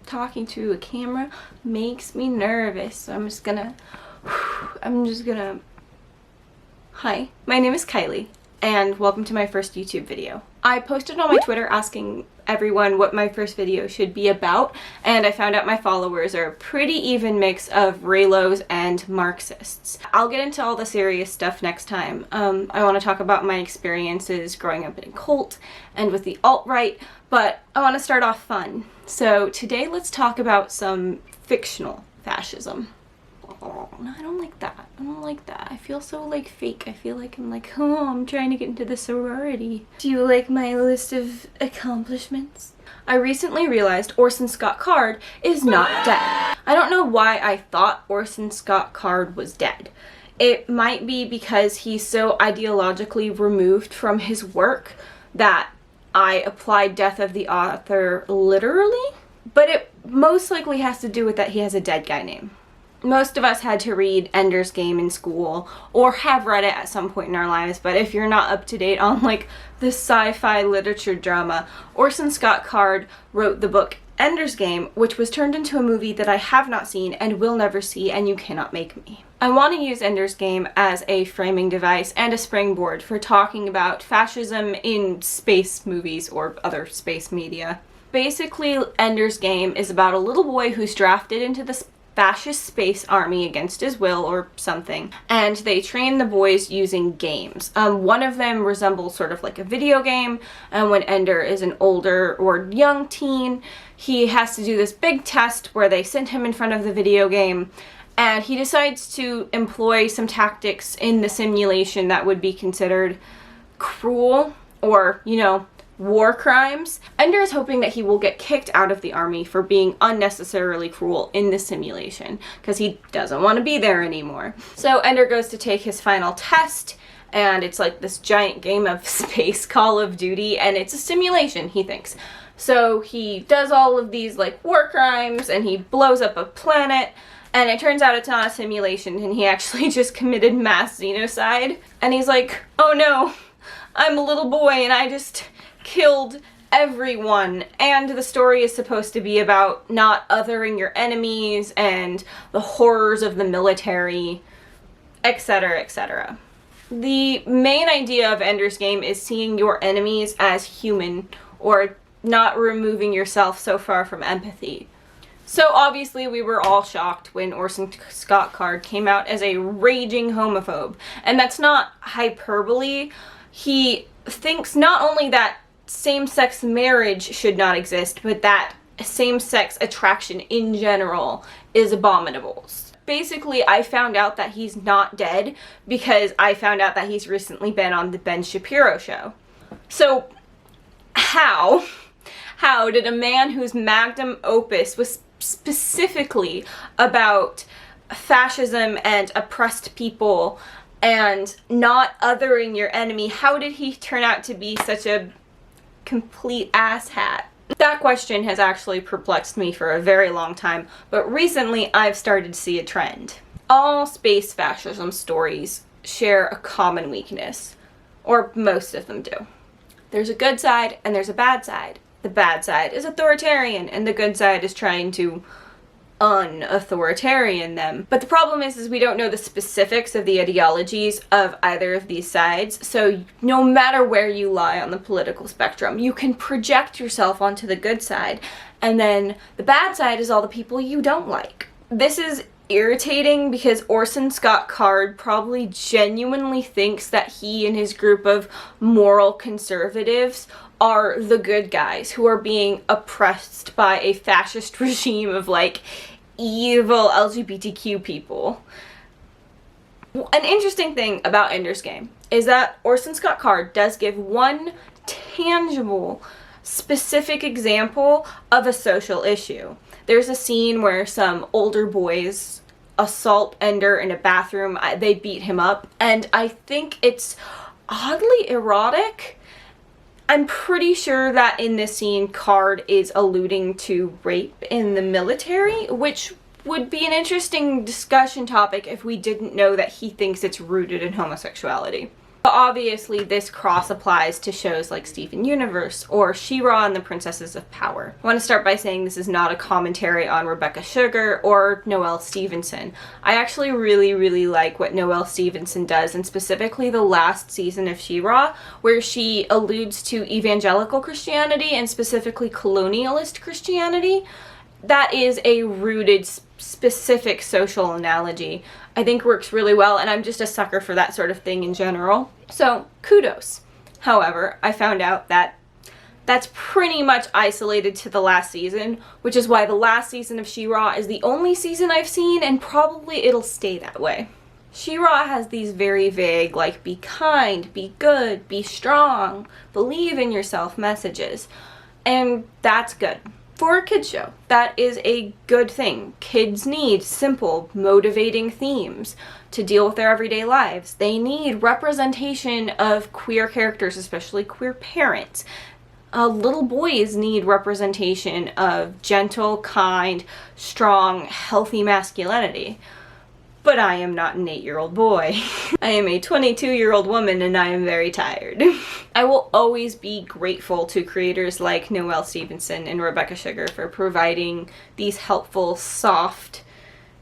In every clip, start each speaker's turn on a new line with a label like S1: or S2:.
S1: talking to a camera makes me nervous. So I'm just gonna Hi, my name is Kylie, and welcome to my first YouTube video. I posted on my Twitter asking everyone what my first video should be about, and I found out my followers are a pretty even mix of Raylos and Marxists. I'll get into all the serious stuff next time. I want to talk about my experiences growing up in a cult and with the alt-right, but I want to start off fun. So today let's talk about some fictional fascism. Oh, no, I don't like that. I don't like that. I feel so, like, fake. I feel like I'm trying to get into the sorority. Do you like my list of accomplishments? I recently realized Orson Scott Card is not dead. I don't know why I thought Orson Scott Card was dead. It might be because he's so ideologically removed from his work that I applied death of the author literally, but it most likely has to do with that he has a dead guy name. Most of us had to read Ender's Game in school, or have read it at some point in our lives, but if you're not up to date on, like, the sci-fi literature drama, Orson Scott Card wrote the book Ender's Game, which was turned into a movie that I have not seen and will never see, and you cannot make me. I want to use Ender's Game as a framing device and a springboard for talking about fascism in space movies or other space media. Basically, Ender's Game is about a little boy who's drafted into the fascist space army against his will or something, and they train the boys using games. One of them resembles sort of like a video game, and when Ender is an older or young teen, he has to do this big test where they send him in front of the video game, and he decides to employ some tactics in the simulation that would be considered cruel or, you know, war crimes. Ender is hoping that he will get kicked out of the army for being unnecessarily cruel in the simulation, because he doesn't want to be there anymore. So Ender goes to take his final test, and it's like this giant game of space Call of Duty, and it's a simulation, he thinks. So he does all of these, like, war crimes, and he blows up a planet, and it turns out it's not a simulation, and he actually just committed mass genocide. And he's like, oh no, I'm a little boy, and I just killed everyone. And the story is supposed to be about not othering your enemies and the horrors of the military, etc., etc. The main idea of Ender's Game is seeing your enemies as human, or not removing yourself so far from empathy. So obviously we were all shocked when Orson Scott Card came out as a raging homophobe. And that's not hyperbole. He thinks not only that same-sex marriage should not exist, but that same-sex attraction in general is abominable. Basically, I found out that he's not dead because I found out that he's recently been on the Ben Shapiro show. So, how did a man whose magnum opus was specifically about fascism and oppressed people and not othering your enemy, how did he turn out to be such a complete asshat? That question has actually perplexed me for a very long time, but recently I've started to see a trend. All space fascism stories share a common weakness, or most of them do. There's a good side and there's a bad side. The bad side is authoritarian and the good side is trying to unauthoritarian them. But the problem is we don't know the specifics of the ideologies of either of these sides, so no matter where you lie on the political spectrum, you can project yourself onto the good side, and then the bad side is all the people you don't like. This is irritating because Orson Scott Card probably genuinely thinks that he and his group of moral conservatives are the good guys who are being oppressed by a fascist regime of, like, evil LGBTQ people. An interesting thing about Ender's Game is that Orson Scott Card does give one tangible, specific example of a social issue. There's a scene where some older boys assault Ender in a bathroom. They beat him up, and I think it's oddly erotic. I'm pretty sure that in this scene, Card is alluding to rape in the military, which would be an interesting discussion topic if we didn't know that he thinks it's rooted in homosexuality. But obviously this cross applies to shows like Steven Universe or She-Ra and the Princesses of Power. I want to start by saying this is not a commentary on Rebecca Sugar or Noelle Stevenson. I actually really like what Noelle Stevenson does, and specifically the last season of She-Ra, where she alludes to evangelical Christianity and specifically colonialist Christianity. That is a rooted specific social analogy. I think works really well, and I'm just a sucker for that sort of thing in general. So, kudos. However, I found out that that's pretty much isolated to the last season, which is why the last season of She-Ra is the only season I've seen, and probably it'll stay that way. She-Ra has these very vague, like, be kind, be good, be strong, believe in yourself messages, and that's good. For a kids show, that is a good thing. Kids need simple, motivating themes to deal with their everyday lives. They need representation of queer characters, especially queer parents. Little boys need representation of gentle, kind, strong, healthy masculinity. But I am not an 8-year-old boy. I am a 22-year-old woman, and I am very tired. I will always be grateful to creators like Noelle Stevenson and Rebecca Sugar for providing these helpful, soft,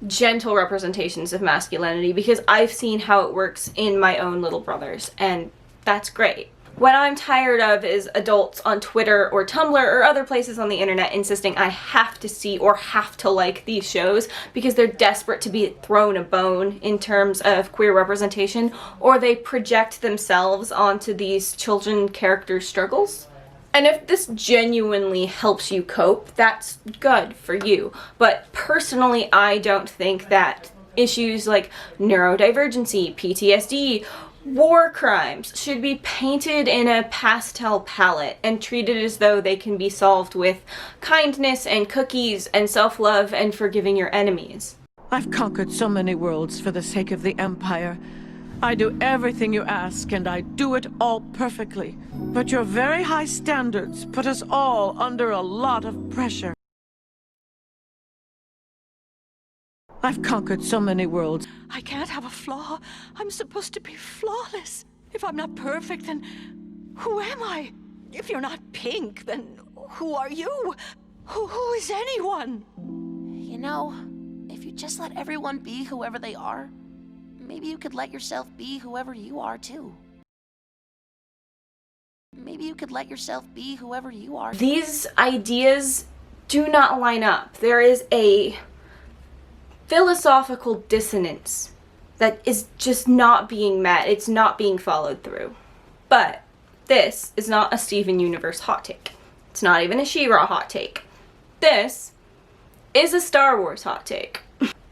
S1: gentle representations of masculinity, because I've seen how it works in my own little brothers, and that's great. What I'm tired of is adults on Twitter or Tumblr or other places on the internet insisting I have to see or have to like these shows because they're desperate to be thrown a bone in terms of queer representation, or they project themselves onto these children characters' struggles. And if this genuinely helps you cope, that's good for you. But personally, I don't think that issues like neurodivergency, PTSD, war crimes should be painted in a pastel palette and treated as though they can be solved with kindness and cookies and self-love and forgiving your enemies.
S2: I've conquered so many worlds for the sake of the Empire. I do everything you ask, and I do it all perfectly. But your very high standards put us all under a lot of pressure. I've conquered so many worlds.
S3: I can't have a flaw. I'm supposed to be flawless. If I'm not perfect, then who am I? If you're not pink, then who are you? Who is anyone?
S4: You know, if you just let everyone be whoever they are, maybe you could let yourself be whoever you are too. Maybe you could let yourself be whoever you are.
S1: These ideas do not line up. There is a philosophical dissonance that is just not being met. It's not being followed through. But this is not a Steven Universe hot take. It's not even a She-Ra hot take. This is a Star Wars hot take.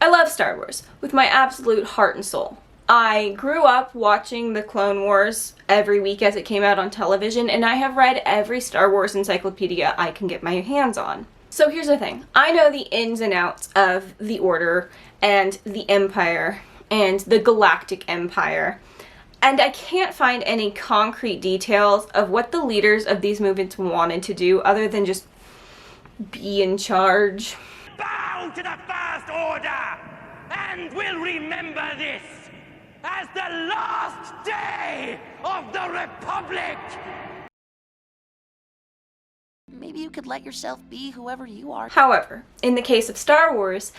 S1: I love Star Wars with my absolute heart and soul. I grew up watching the Clone Wars every week as it came out on television, and I have read every Star Wars encyclopedia I can get my hands on. So here's the thing. I know the ins and outs of the Order and the Empire and the Galactic Empire, and I can't find any concrete details of what the leaders of these movements wanted to do other than just be in charge.
S5: Bow to the First Order, and we'll remember this as the last day of the Republic!
S4: Maybe you could let yourself be whoever you are.
S1: However, in the case of Star Wars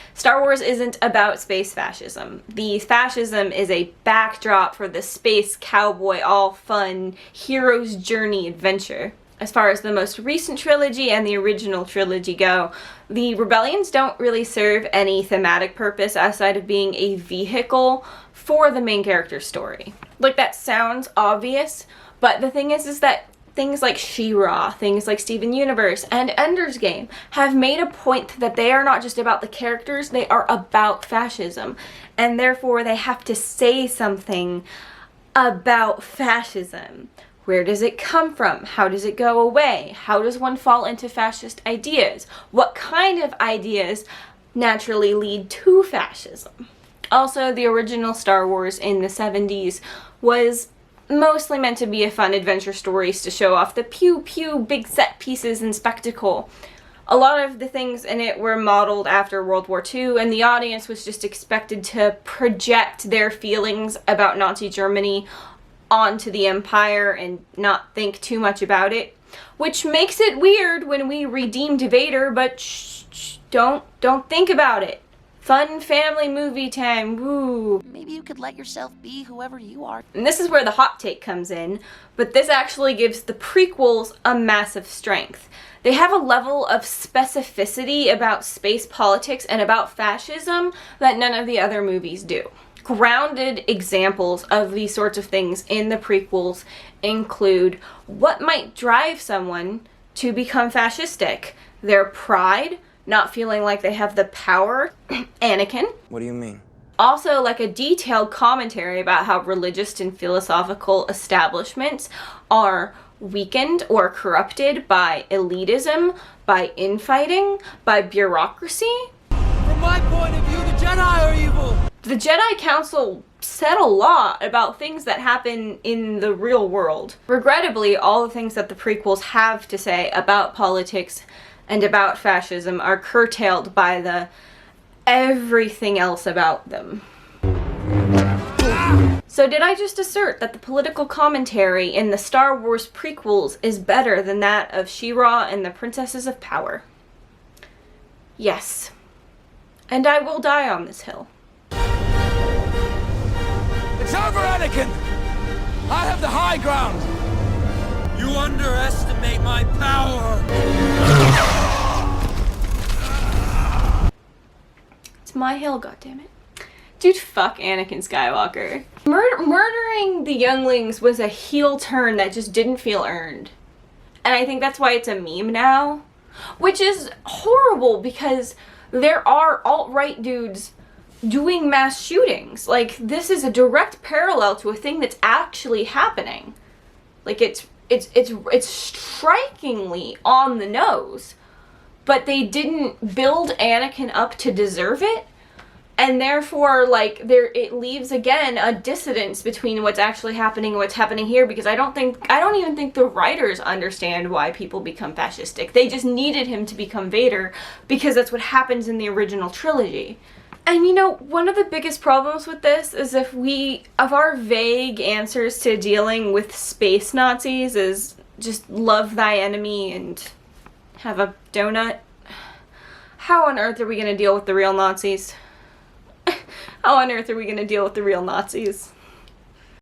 S1: isn't about space fascism. The fascism is a backdrop for the space cowboy all-fun hero's journey adventure. As far as the most recent trilogy and the original trilogy go, the rebellions don't really serve any thematic purpose outside of being a vehicle for the main character's story. Like, that sounds obvious, but the thing is that things like She-Ra, things like Steven Universe, and Ender's Game have made a point that they are not just about the characters, they are about fascism. And therefore they have to say something about fascism. Where does it come from? How does it go away? How does one fall into fascist ideas? What kind of ideas naturally lead to fascism? Also, the original Star Wars in the 70s was mostly meant to be a fun adventure stories to show off the pew-pew big set pieces and spectacle. A lot of the things in it were modeled after World War II, and the audience was just expected to project their feelings about Nazi Germany onto the Empire and not think too much about it. Which makes it weird when we redeemed Vader, but shh, don't think about it. Fun family movie time, woo.
S4: Maybe you could let yourself be whoever you are.
S1: And this is where the hot take comes in, but this actually gives the prequels a massive strength. They have a level of specificity about space politics and about fascism that none of the other movies do. Grounded examples of these sorts of things in the prequels include what might drive someone to become fascistic. Their pride, not feeling like they have the power, Anakin.
S6: What do you mean?
S1: Also, like a detailed commentary about how religious and philosophical establishments are weakened or corrupted by elitism, by infighting, by bureaucracy.
S7: From my point of view, the Jedi are evil!
S1: The Jedi Council said a lot about things that happen in the real world. Regrettably, all the things that the prequels have to say about politics and about fascism are curtailed by the everything else about them. So did I just assert that the political commentary in the Star Wars prequels is better than that of She-Ra and the Princesses of Power? Yes. And I will die on this hill.
S7: It's over, Anakin! I have the high ground! You underestimate my power!
S1: It's my hill, goddammit. Dude, fuck Anakin Skywalker. Murdering the younglings was a heel turn that just didn't feel earned. And I think that's why it's a meme now. Which is horrible because there are alt-right dudes doing mass shootings. Like, this is a direct parallel to a thing that's actually happening. Like, it's strikingly on the nose. But they didn't build Anakin up to deserve it. And therefore, like, it leaves again a dissonance between what's actually happening and what's happening here, because I don't even think the writers understand why people become fascistic. They just needed him to become Vader because that's what happens in the original trilogy. And you know, one of the biggest problems with this is if our vague answers to dealing with space Nazis is just love thy enemy and have a donut. How on earth are we going to deal with the real Nazis? How on earth are we going to deal with the real Nazis?